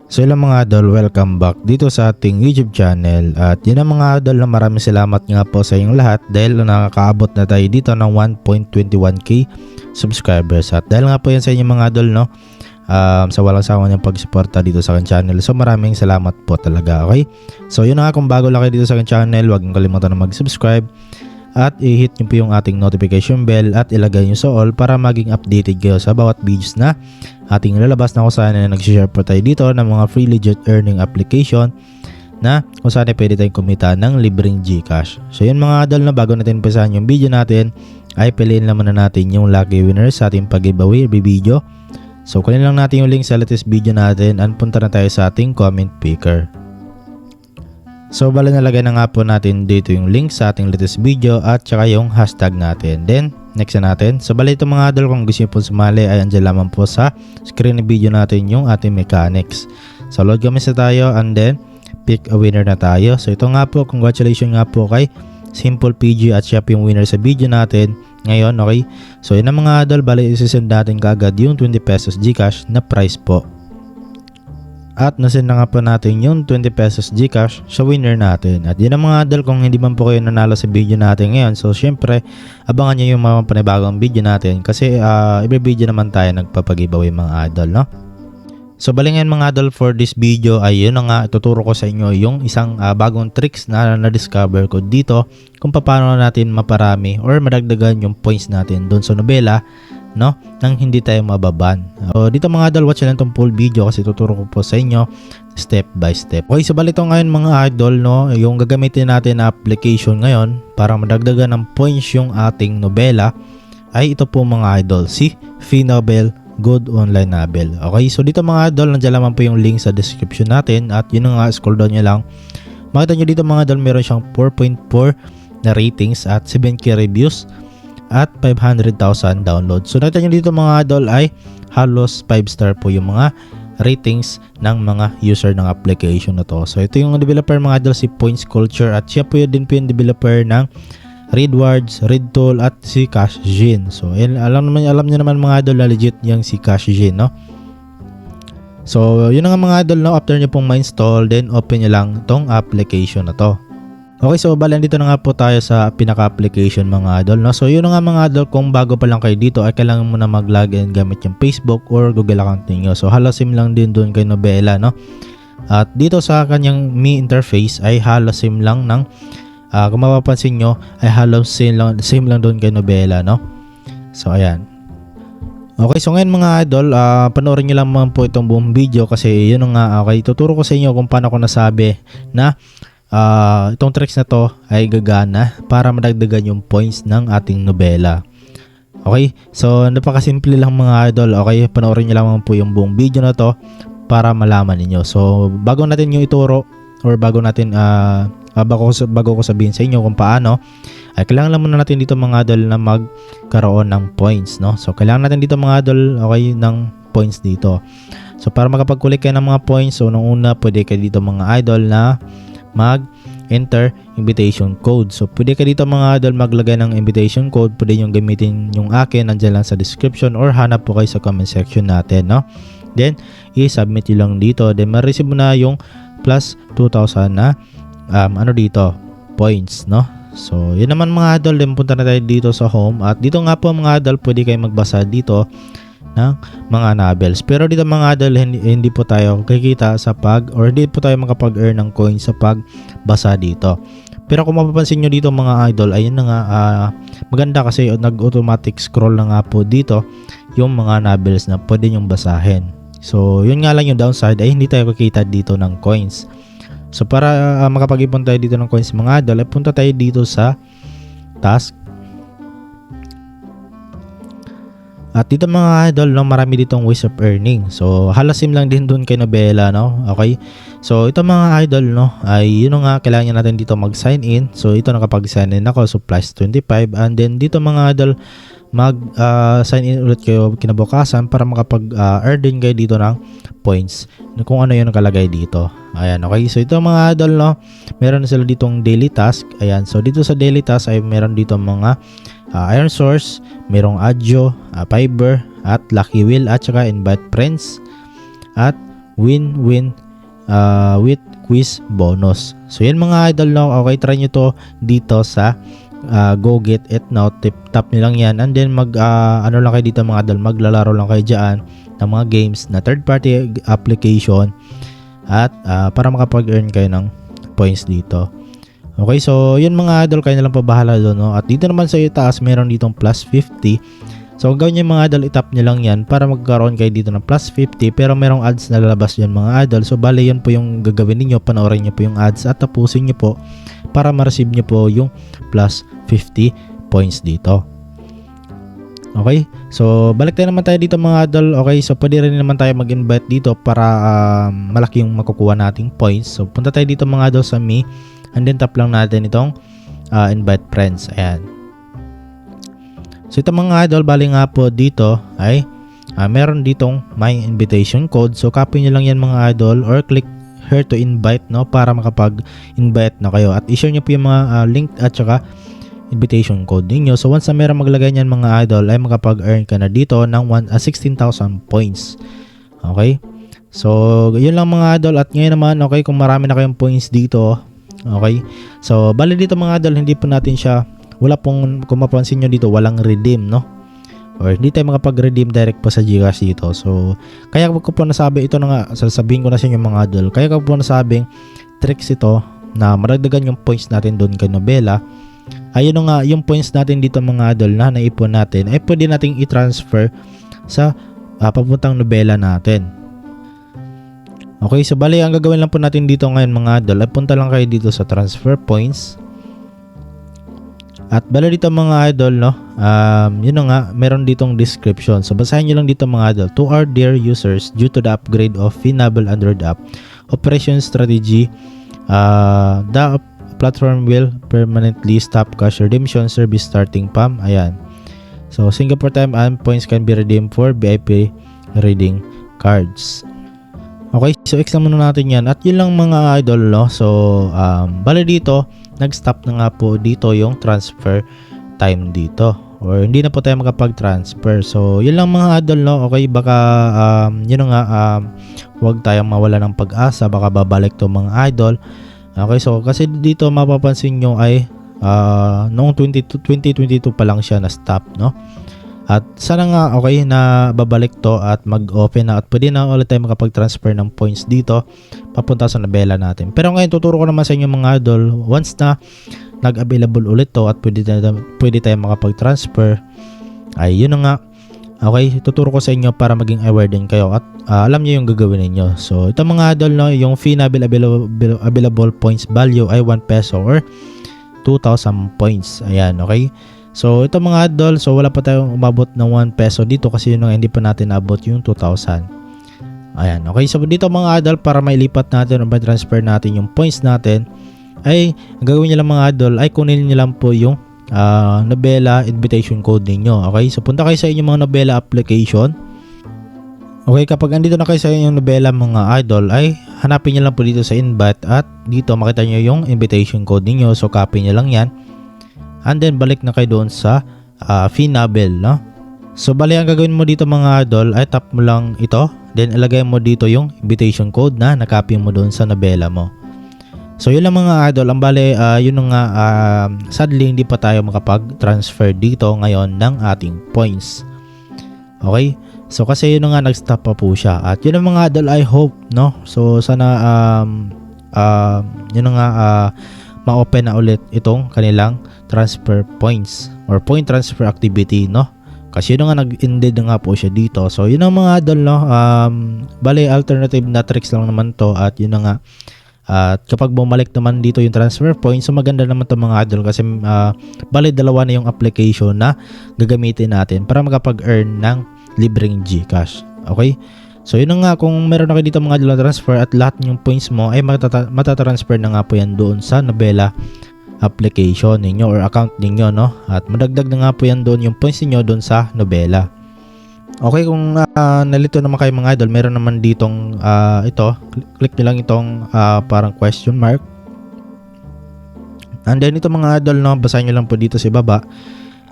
So ilang mga idol, welcome back dito sa ating YouTube channel. At yun ang mga idol na maraming salamat nga po sa inyong lahat dahil nakakaabot na tayo dito ng 1.21k subscribers. At dahil nga po yan sa inyong mga idol, no, sa walang sawa niyang pagsuporta dito sa aking channel. So maraming salamat po talaga, okay? So yun nga, kung bago lang kayo dito sa aking channel, huwag niyong kalimutan na mag-subscribe at i-hit nyo po yung ating notification bell at ilagay nyo sa all para maging updated kayo sa bawat videos na ating lalabas na kung saan na nag-share po tayo dito ng mga free legit earning application na kung saan pwede tayong kumita ng libreng Gcash. So yun mga idol, na bago natin umpisahan yung video natin ay piliin lang muna natin yung lucky winners sa ating pag-giveaway video. So kunin lang natin yung link sa latest video natin at punta na tayo sa ating comment picker. So bali nalagay na nga po natin dito yung link sa ating latest video at saka yung hashtag natin. Then next na natin. So bali ito mga idol, kung gusto nyo po sumali ay andyan lamang po sa screen ng video natin yung ating mechanics. So load kami sa tayo and then pick a winner na tayo. So ito nga po, congratulations nga po kay Simple PG at siya po yung winner sa video natin ngayon, okay? So yun ang mga idol, bali isisend natin kaagad yung 20 pesos Gcash na prize po. At nasend na nga po natin yung 20 pesos Gcash sa winner natin. At yun ang mga idol, kung hindi man po kayo nanalo sa video natin ngayon, so syempre abangan nyo yung mga panibagong video natin kasi every video naman tayo nagpapag-giveaway mga idol, no? So bali ngayon mga idol, for this video ay yun na nga, ituturo ko sa inyo yung isang bagong tricks na na-discover ko dito kung paano natin maparami or madagdagan yung points natin doon sa nobela, no, nang hindi tayo mababan. So dito mga idol, watch lang itong full video kasi tuturo ko po sa inyo step by step. Okay, so bali ito ngayon mga idol, no, yung gagamitin natin na application ngayon para madagdagan ng points yung ating nobela ay ito po mga idol, si Finobel Good Online Novel. Okay, so dito mga idol, nandiyan naman po yung link sa description natin at yun nga, scroll down nyo lang. Makita nyo dito mga idol, meron siyang 4.4 na ratings at 7k reviews at 500,000 downloads. So nakita nyo dito mga idol ay halos 5 star po yung mga ratings ng mga user ng application na to. So ito yung developer mga idol, si Points Culture, at siya po din po yung developer ng Redwards, Redtool at si Cashjin. So alam niyo naman mga idol na legit yung si Cashjin, no? So yun nga mga idol, no, after nyo pong ma-install, then open nyo lang tong application na to. Okay, so bali dito na nga po tayo sa pinaka-application mga idol, no? So yun nga mga idol, kung bago pa lang kayo dito ay kailangan mo na mag-login gamit yung Facebook or Google account niyo. So halos same lang din doon kay Nobela, no? At dito sa kanyang Me interface ay halos same lang ng kung mapapansin nyo ay halos same lang doon kay Nobela, no? So ayan. Okay, so ngayon mga idol, panoorin nyo lang po itong buong video kasi yun nga, okay, tuturo ko sa inyo kung paano ko nasabi na itong tricks na to ay gagana para madagdagan yung points ng ating nobela. Okay, so napakasimple lang mga idol. Okay, panoorin nyo lang po yung buong video na to para malaman niyo. So bago natin yung ituro or bago ko sabihin sa inyo kung paano, ay kailangan lang muna natin dito mga idol na magkaroon ng points, no? So kailangan natin dito mga idol, okay, ng points dito. So para makapag-collect kayo ng mga points, so nung una pwede kayo dito mga idol na mag-enter invitation code. So pwede kayo dito mga idol maglagay ng invitation code. Pwede nyo gamitin yung akin, nandiyan lang sa description or hanap po kayo sa comment section natin, no? Then i-submit nyo lang dito, then ma-receive mo na yung plus 2,000 na dito points, no? So yun naman mga idol, then punta na tayo dito sa home at dito nga po mga idol pwede kayo magbasa dito ng mga novels. Pero dito mga idol hindi po tayo kikita sa hindi po tayo makapag-earn ng coins sa pagbasa dito. Pero kung mapapansin nyo dito mga idol, ayun na nga, maganda kasi nag-automatic scroll na nga po dito yung mga novels na pwede nyong basahin. So yun nga lang yung downside ay hindi tayo kikita dito ng coins. So para makapag-ipon tayo dito ng coins mga idol, ay punta tayo dito sa task. At dito mga idol, no, marami ditong ways of earning. So halos same lang din doon kay Nobela, no? Okay. So ito mga idol, no, ay yun nga, kailangan natin dito mag-sign in. So ito nakapag-sign in ako, so plus 25, and then dito mga idol mag-sign in ulit kayo kinabukasan para makapag-earn din kayo dito ng points kung ano yung nakalagay dito. Ayan, okay. So ito mga idol, no, meron sila ditong daily task. Ayan, so dito sa daily task ay meron dito mga iron source, merong adjo, fiber, at lucky wheel, at saka invite friends, at win-win with quiz bonus. So yan mga idol, no? Okay, try nyo to dito sa Go Get It Now. Tap nyo lang yan and then ano lang kayo dito mga idol, maglalaro lang kayo dyan ng mga games na third party application at para makapag-earn kayo ng points dito. Okay, so yun mga idol, kayo na lang pabahala doon, no? At dito naman sa itaas meron ditong plus 50. So gawin nyo mga idol, itap nyo lang yan para magkaroon kayo dito ng plus 50, pero merong ads na lalabas yan mga idol. So bale yan po yung gagawin niyo, panoorin nyo po yung ads at tapusin nyo po para ma-receive nyo po yung plus 50 points dito. Okay, so balik tayo naman tayo dito mga idol. Okay, so pwede rin naman tayo mag-invite dito para malaki yung makukuha nating points. So punta tayo dito mga idol sa me and then tap lang natin itong invite friends. Ayan. So ito mga idol, bali nga po dito ay meron ditong my invitation code. So copy nyo lang yan mga idol or click here to invite, no, para makapag-invite na kayo. At i-share nyo po yung mga link at saka invitation code ninyo. So once na meron maglagay nyan mga idol ay makapag-earn ka na dito ng 16,000 points. Okay? So yun lang mga idol. At ngayon naman, okay, kung marami na kayong points dito, okay, so bali dito mga idol, hindi po natin siya, wala pong, kung mapansin nyo dito, walang redeem, no? Or hindi tayo makapag-redeem direct po sa Gcash dito. So, kaya ko po nasabi, ito na nga, sasabihin ko na sa inyo mga idol, kaya ko po nasabing tricks ito na maragdagan yung points natin doon kay Nobela. Ayun nga, yung points natin dito mga idol na naipon natin, ay pwede nating i-transfer sa papuntang Nobela natin. Okay, so bali, ang gagawin lang po natin dito ngayon mga idol, ay punta lang kayo dito sa transfer points. At bala dito mga idol, no, yun nga, meron ditong description. So basahin nyo lang dito mga idol. To our dear users, due to the upgrade of Finable Android app operation strategy, the platform will permanently stop cash redemption service starting PAM. Ayan. So Singapore time and points can be redeemed for VIP reading cards. Okay, so X lang muna natin yan. At yun lang mga idol, no. So, bali dito, nag-stop na nga po dito yung transfer time dito. Or hindi na po tayo makapag-transfer. So, yun lang mga idol, no. Okay, baka, yun nga, huwag tayong mawala ng pag-asa. Baka babalik to mga idol. Okay, so, kasi dito mapapansin nyo ay, noong 2022 pa lang siya na-stop, no. At sana nga okay na babalik to at mag-open na at pwede na ulit tayo makapag-transfer ng points dito papunta sa Nobela natin. Pero ngayon tuturo ko naman sa inyo mga idol, once na nag-available ulit to at pwede tayo makapag-transfer, ay yun na nga. Okay, tuturo ko sa inyo para maging aware din kayo at alam niyo yung gagawin niyo. So ito mga idol, no, yung Finable available points value ay 1 peso or 2,000 points. Ayan, okay. So ito mga idol, so wala pa tayong umabot ng 1 peso dito kasi yun nga hindi pa natin naabot yung 2,000. Ayan, okay. So dito mga idol, para mailipat natin o ma-transfer natin yung points natin, ay gagawin nyo lang mga idol ay kunin nyo lang po yung Nobela invitation code ninyo. Okay, so punta kayo sa inyong mga Nobela application. Okay, kapag andito na kayo sa inyong Nobela mga idol, ay hanapin nyo lang po dito sa invite at dito makita nyo yung invitation code ninyo. So copy nyo lang yan. And then balik na kayo doon sa Finable, no? So bali ang gagawin mo dito mga idol ay tap mo lang ito, then ilagay mo dito yung invitation code na nakopy mo doon sa Nobela mo. So yun lang mga idol, ang bali yun nga, sadly hindi pa tayo makapag-transfer dito ngayon ng ating points. Okay? So kasi yun nga, nag-stop pa po siya. At yun ang mga idol, I hope, no? So sana yun nga, ma-open na ulit itong kanilang transfer points or point transfer activity, no? Kasi yun nga, nag-ended na nga po siya dito. So yun ang mga idol, no? Bali alternative na tricks lang naman to at yun na nga. At kapag bumalik naman dito yung transfer points, so maganda naman to mga idol kasi bali dalawa na yung application na gagamitin natin para makapag-earn ng libreng Gcash. Okay? So yun na nga, kung meron na kayo dito mga idol transfer at lahat yung points mo ay matatransfer na nga po yan doon sa Nobela application ninyo or account ninyo, no? At madagdag na nga po yan doon yung points niyo doon sa Nobela. Okay, kung nalito naman kayo mga idol, meron naman ditong ito, click nyo lang itong parang question mark. And then ito mga idol, no, basahin nyo lang po dito sa baba.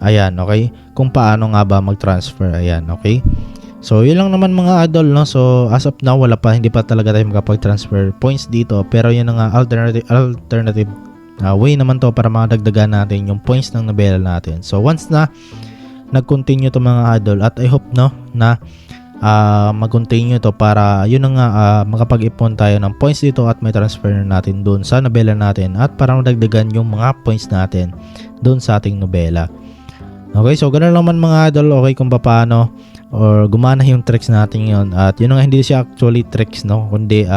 Ayan, okay, kung paano nga ba mag-transfer. Ayan, okay. So yun lang naman mga idol, no. So as of now hindi pa talaga tayo makapag-transfer points dito, pero yun ang alternative way naman to para makadagdagan natin yung points ng nobela natin. So once na nag-continue to mga idol, at I hope no na mag-continue to para yun nga makapag-ipon tayo ng points dito at may transfer na natin doon sa nobela natin at para madagdagan yung mga points natin doon sa ating nobela. Okay, so ganoon naman mga idol, okay kung paano or gumana yung tricks natin yon. At yun nga, hindi siya actually tricks, no, kundi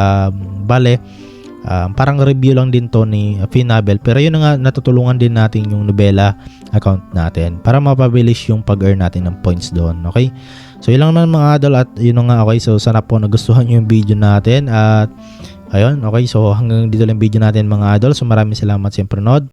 parang review lang din to ni Finabel, pero yun nga, natutulungan din natin yung nobela account natin para mapabilis yung pag-earn natin ng points doon. Okay, so yun lang naman mga idol, at yun nga, okay, so sana po nagustuhan nyo yung video natin at ayun, okay, so hanggang dito lang video natin mga idol. So maraming salamat sa panonood.